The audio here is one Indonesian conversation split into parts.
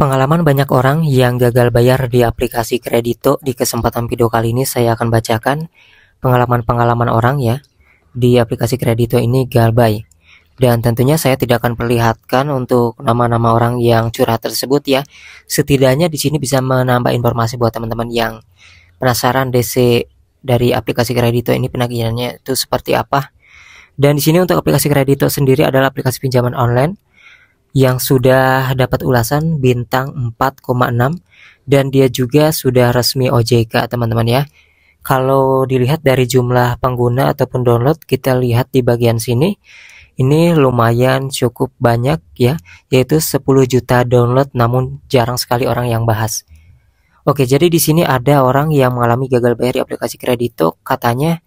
Pengalaman banyak orang yang gagal bayar di aplikasi Kredito. Di kesempatan video kali ini saya akan bacakan pengalaman-pengalaman orang ya di aplikasi Kredito ini galbay. Dan tentunya saya tidak akan perlihatkan untuk nama-nama orang yang curhat tersebut ya. Setidaknya di sini bisa menambah informasi buat teman-teman yang penasaran DC dari aplikasi Kredito ini penagihannya itu seperti apa. Dan di sini untuk aplikasi Kredito sendiri adalah aplikasi pinjaman online yang sudah dapat ulasan bintang 4,6 dan dia juga sudah resmi OJK teman-teman ya. Kalau dilihat dari jumlah pengguna ataupun download, kita lihat di bagian sini ini lumayan cukup banyak ya, yaitu 10 juta download, namun jarang sekali orang yang bahas. Oke, jadi di sini ada orang yang mengalami gagal bayar di aplikasi Kredito, katanya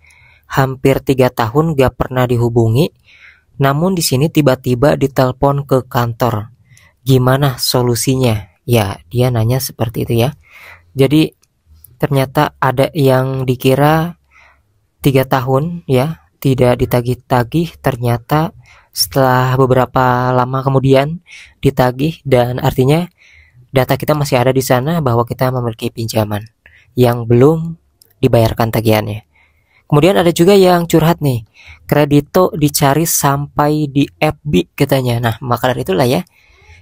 hampir 3 tahun gak pernah dihubungi. Namun di sini tiba-tiba ditelepon ke kantor. Gimana solusinya? Ya, dia nanya seperti itu ya. Jadi ternyata ada yang dikira 3 tahun ya, tidak ditagih-tagih, ternyata setelah beberapa lama kemudian ditagih, dan artinya data kita masih ada di sana bahwa kita memiliki pinjaman yang belum dibayarkan tagihannya. Kemudian ada juga yang curhat nih, Kredito dicari sampai di FB katanya. Nah, maka dari itulah ya,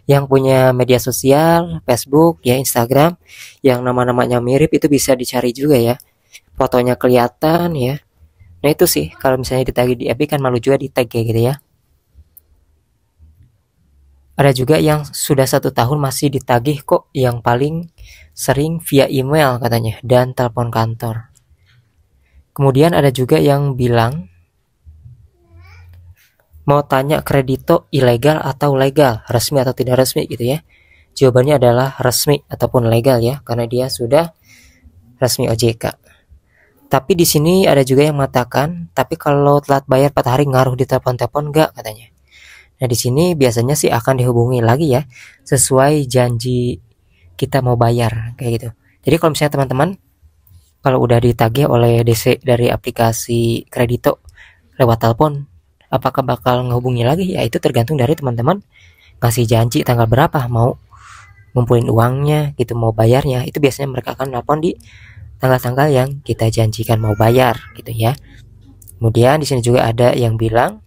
yang punya media sosial, Facebook, ya Instagram, yang nama-namanya mirip itu bisa dicari juga ya. Fotonya kelihatan ya. Nah itu sih, kalau misalnya ditagih di FB kan malu juga ditag kayak gitu ya. Ada juga yang sudah 1 tahun masih ditagih kok, yang paling sering via email katanya dan telepon kantor. Kemudian ada juga yang bilang mau tanya Kredito ilegal atau legal, resmi atau tidak resmi gitu ya. Jawabannya adalah resmi ataupun legal ya, karena dia sudah resmi OJK. Tapi di sini ada juga yang mengatakan, tapi kalau telat bayar 4 hari ngaruh di telepon-telepon enggak katanya. Nah di sini biasanya sih akan dihubungi lagi ya, sesuai janji kita mau bayar kayak gitu. Jadi kalau misalnya teman-teman kalau udah ditagih oleh DC dari aplikasi Kredito lewat telepon, apakah bakal ngehubungi lagi? Ya itu tergantung dari teman-teman ngasih janji tanggal berapa mau ngumpulin uangnya gitu, mau bayarnya. Itu biasanya mereka akan nelpon di tanggal-tanggal yang kita janjikan mau bayar gitu ya. Kemudian di sini juga ada yang bilang,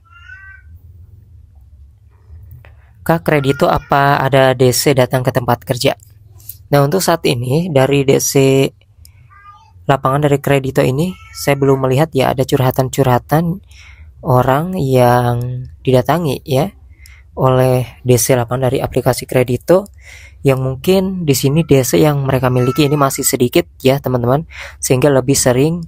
Kak Kredito apa ada DC datang ke tempat kerja? Nah untuk saat ini dari DC lapangan dari Kredito ini saya belum melihat ya ada curhatan-curhatan orang yang didatangi ya oleh DC lapangan dari aplikasi Kredito, yang mungkin di sini DC yang mereka miliki ini masih sedikit ya teman-teman, sehingga lebih sering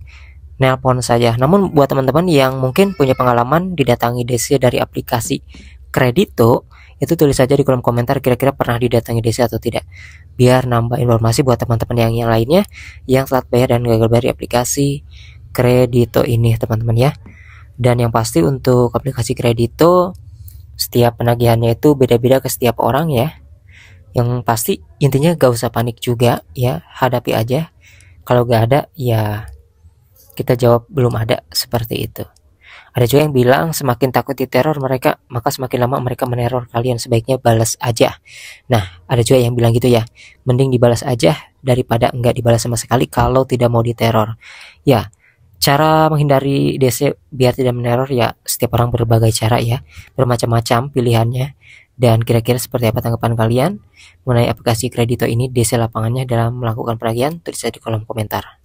nelpon saja. Namun buat teman-teman yang mungkin punya pengalaman didatangi DC dari aplikasi Kredito, itu tulis saja di kolom komentar kira-kira pernah didatangi DC atau tidak, biar nambah informasi buat teman-teman yang lainnya yang telat bayar dan gagal bayar di aplikasi Kredito ini teman-teman ya. Dan yang pasti untuk aplikasi Kredito setiap penagihannya itu beda-beda ke setiap orang ya. Yang pasti intinya gak usah panik juga ya, hadapi aja. Kalau gak ada ya kita jawab belum ada, seperti itu. Ada juga yang bilang semakin takut diteror mereka, maka semakin lama mereka meneror kalian, sebaiknya balas aja. Nah ada juga yang bilang gitu ya, mending dibalas aja daripada enggak dibalas sama sekali kalau tidak mau diteror. Ya cara menghindari DC biar tidak meneror ya setiap orang berbagai cara ya, bermacam-macam pilihannya. Dan kira-kira seperti apa tanggapan kalian mengenai aplikasi Kredito ini, DC lapangannya dalam melakukan penagihan? Tulis di kolom komentar.